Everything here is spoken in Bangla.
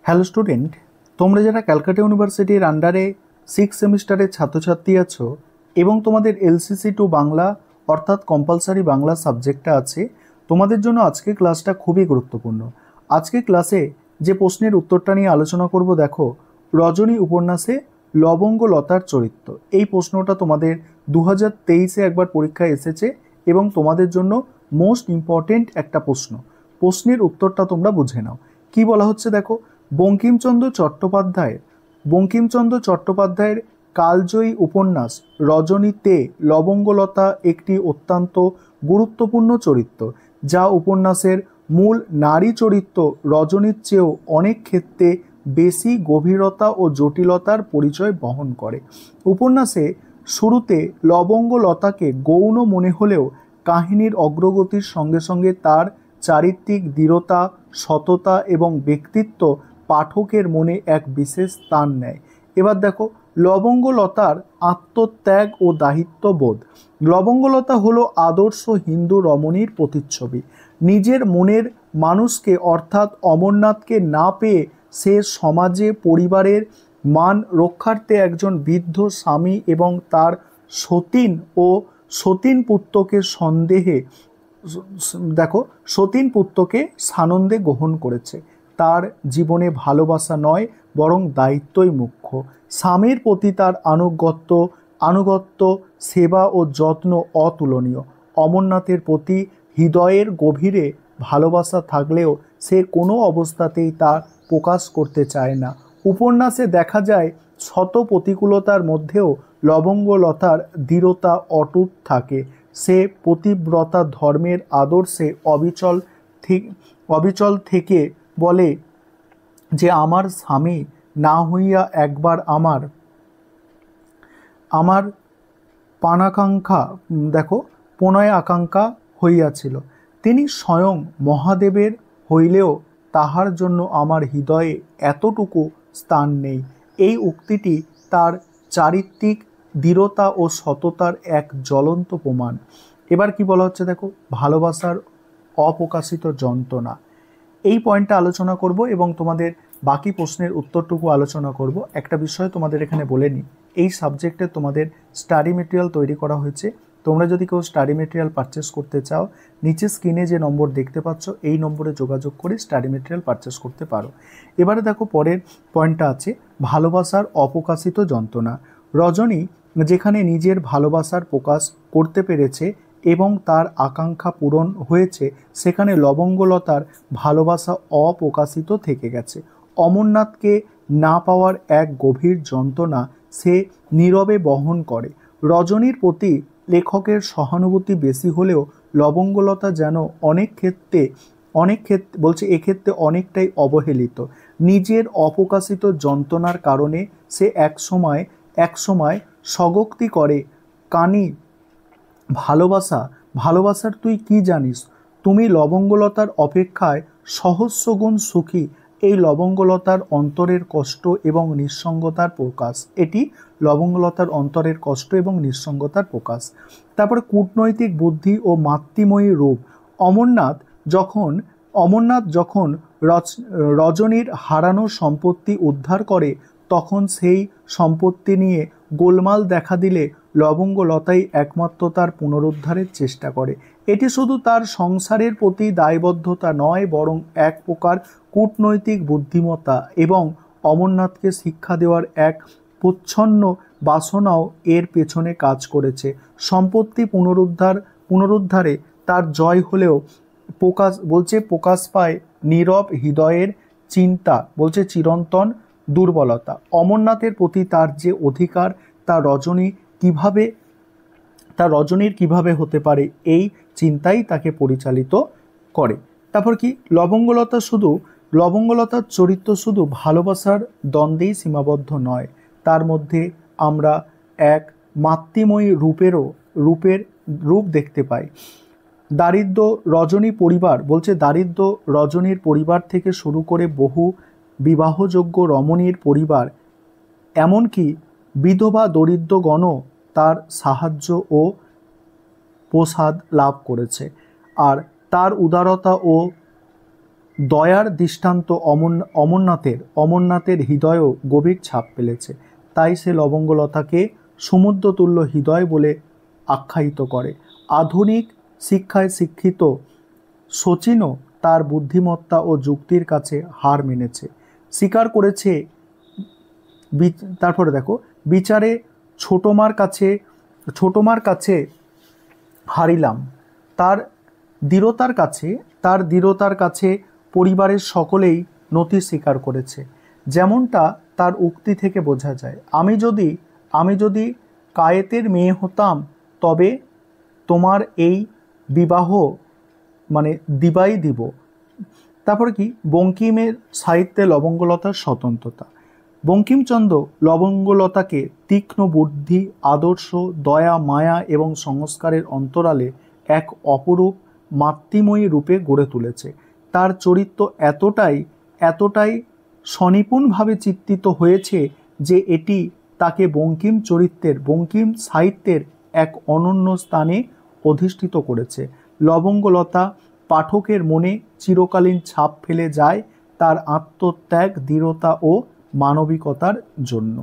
হ্যালো স্টুডেন্ট, তোমরা যারা ক্যালকাটা ইউনিভার্সিটির আন্ডারে 6 সেমিস্টারের ছাত্রছাত্রী আছো এবং তোমাদের এলসিসি টু বাংলা অর্থাৎ কম্পালসারি বাংলা সাবজেক্টটা আছে, তোমাদের জন্য আজকে ক্লাসটা খুবই গুরুত্বপূর্ণ। আজকে ক্লাসে যে প্রশ্নের উত্তরটা নিয়ে আলোচনা করব, দেখো, রজনী উপন্যাসে লবঙ্গ লতার চরিত্র। এই প্রশ্নটা তোমাদের 2023-এ একবার পরীক্ষায় এসেছে এবং তোমাদের জন্য মোস্ট ইম্পর্টেন্ট একটা প্রশ্ন। প্রশ্নের উত্তরটা তোমরা বুঝে নাও। কি বলা হচ্ছে দেখো, বঙ্কিমচন্দ্র চট্টোপাধ্যায়ের কালজয়ী উপন্যাস রজনীতে লবঙ্গলতা একটি অত্যন্ত গুরুত্বপূর্ণ চরিত্র, যা উপন্যাসের মূল নারী চরিত্র রজনীর চেয়েও অনেক ক্ষেত্রে বেশি গভীরতা ও জটিলতার পরিচয় বহন করে। উপন্যাসে শুরুতে লবঙ্গলতাকে গৌণ মনে হলেও কাহিনীর অগ্রগতির সঙ্গে সঙ্গে তার চারিত্রিক দৃঢ়তা, সততা এবং ব্যক্তিত্ব পাঠকের মনে এক বিশেষ স্থান নেয়। এবার দেখো, লবঙ্গলতার আত্মত্যাগ ও দায়িত্ববোধ। লবঙ্গলতা হলো আদর্শ হিন্দু রমণীর প্রতিচ্ছবি। নিজের মনের মানুষকে অর্থাৎ অমরনাথকে না পেয়ে সে সমাজে পরিবারের মান রক্ষার্থে একজন বৃদ্ধ স্বামী এবং তার সতীন পুত্রকে সানন্দে গ্রহণ করেছে। তার জীবনে ভালোবাসা নয়, বরং দায়িত্বই মুখ্য। স্বামীর প্রতি তার আনুগত্য, সেবা ও যত্ন অতুলনীয়। অমরনাথের প্রতি হৃদয়ের গভীরে ভালোবাসা থাকলেও সে কোনো অবস্থাতেই তা প্রকাশ করতে চায় না। উপন্যাসে দেখা যায় শত প্রতিকূলতার মধ্যেও লবঙ্গলতার দৃঢ়তা অটুট থাকে। সে পতিব্রতা ধর্মের আদর্শে অবিচল থেকে বলে যে আমার স্বামী না হইয়া একবার আমার প্রণয় আকাঙ্ক্ষা হইয়াছিল। তিনি স্বয়ং মহাদেবের হইলেও তাহার জন্য আমার হৃদয়ে এতটুকু স্থান নেই। এই উক্তিটি তার চারিত্রিক দৃঢ়তা ও সততার এক জ্বলন্ত প্রমাণ। এবার কি বলা হচ্ছে দেখো, ভালোবাসার অপ্রকাশিত যন্ত্রণা। এই পয়েন্টটা আলোচনা করব এবং তোমাদের বাকি প্রশ্নের উত্তরটুকু আলোচনা করব। একটা বিষয় তোমাদের এখানে বলে নিই, এই সাবজেক্টে তোমাদের স্টাডি মেটেরিয়াল তৈরি করা হয়েছে। তোমরা যদি কেউ স্টাডি মেটেরিয়াল পারচেস করতে চাও, নিচে স্ক্রিনে যে নম্বর দেখতে পাচ্ছ এই নম্বরে যোগাযোগ করে স্টাডি মেটেরিয়াল পারচেস করতে পারো। এবারে দেখো, পরের পয়েন্টটা আছে ভালোবাসার অপ্রকাশিত যন্ত্রণা। রজনী যেখানে নিজের ভালোবাসার প্রকাশ করতে পেরেছে এবং তার আকাঙ্ক্ষা পূরণ হয়েছে, সেখানে লবঙ্গলতার ভালোবাসা অপ্রকাশিত থেকে গেছে। অমরনাথকে না পাওয়ার এক গভীর যন্ত্রণা সে নীরবে বহন করে। রজনীর প্রতি লেখকের সহানুভূতি বেশি হলেও লবঙ্গলতা যেন এক্ষেত্রে অনেকটাই অবহেলিত। নিজের অপ্রকাশিত যন্ত্রণার কারণে সে একসময় স্বগোক্তি করে, কানি ভালোবাসার তুই কি জানিস? তুমি লবঙ্গলতার অপেক্ষায় সহস্রগুণ সুখী। এই লবঙ্গলতার অন্তরের কষ্ট এবং নিঃসঙ্গতার প্রকাশ। এটি লবঙ্গলতার অন্তরের কষ্ট এবং নিঃসঙ্গতার প্রকাশ। তারপরে কূটনৈতিক বুদ্ধি ও মাতৃময়ী রূপ। অমরনাথ যখন রজনীর হারানো সম্পত্তি উদ্ধার করে, তখন সেই সম্পত্তি নিয়ে গোলমাল দেখা দিলে লবঙ্গলতাই একমাত্র তার পুনরুদ্ধারের চেষ্টা করে। এটি শুধু তার সংসারের প্রতি দায়বদ্ধতা নয়, বরং এক প্রকার কূটনৈতিক বুদ্ধিমত্তা এবং অমরনাথকে শিক্ষা দেওয়ার এক প্রচ্ছন্ন বাসনাও এর পেছনে কাজ করেছে। সম্পত্তি পুনরুদ্ধারে তার জয় হলেও প্রকাশ পায় নীরব হৃদয়ের চিন্তা, চিরন্তন দুর্বলতা। অমরনাথের প্রতি তার যে অধিকার তা রজনীর কিভাবে হতে পারে, এই চিন্তাই তাকে পরিচালিত করে। তারপর কি, লবঙ্গলতার চরিত্র শুধু ভালোবাসার দ্বন্দ্বেই সীমাবদ্ধ নয়, তার মধ্যে আমরা এক মাতৃময়ী রূপ দেখতে পাই। দারিদ্র রজনীর পরিবার থেকে শুরু করে বহু বিবাহযোগ্য রমণীর পরিবার, এমনকি বিধবা দরিদ্রগণও তার সাহায্য ও প্রসাদ লাভ করেছে। আর তার উদারতা ও দয়ার দৃষ্টান্ত অমরনাথের হৃদয়েও গভীর ছাপ ফেলেছে। তাই সে লবঙ্গলতাকে সমুদ্রতুল্য হৃদয় বলে আখ্যায়িত করে। আধুনিক শিক্ষায় শিক্ষিত শচীনও তার বুদ্ধিমত্তা ও যুক্তির কাছে হার মেনেছে, স্বীকার করেছে। তারপরে দেখো, বিচারে ছোটমার কাছে হারিলাম, তার দৃঢ়তার কাছে পরিবারের সকলেই নতি স্বীকার করেছে। যেমনটা তার উক্তি থেকে বোঝা যায়, আমি যদি কায়েতের মেয়ে হতাম তবে তোমার এই বিবাহ দিবাই দিব। তারপরে কি, বঙ্কিমের সাহিত্যে লবঙ্গলতার স্বতন্ত্রতা। বঙ্কিমচন্দ্র লবঙ্গলতাকে তীক্ষ্ণ বুদ্ধি, আদর্শ, দয়া, মায়া এবং সংস্কারের অন্তরালে এক অপরূপ মাতৃময়ী রূপে গড়ে তুলেছে। তার চরিত্র এতটাই স্বনিপুণভাবে চিত্রিত হয়েছে যে এটি তাকে বঙ্কিম সাহিত্যের এক অনন্য স্থানে অধিষ্ঠিত করেছে। লবঙ্গলতা পাঠকের মনে চিরকালীন ছাপ ফেলে যায় তার আত্মত্যাগ, দৃঢ়তা ও মানবিকতার জন্য।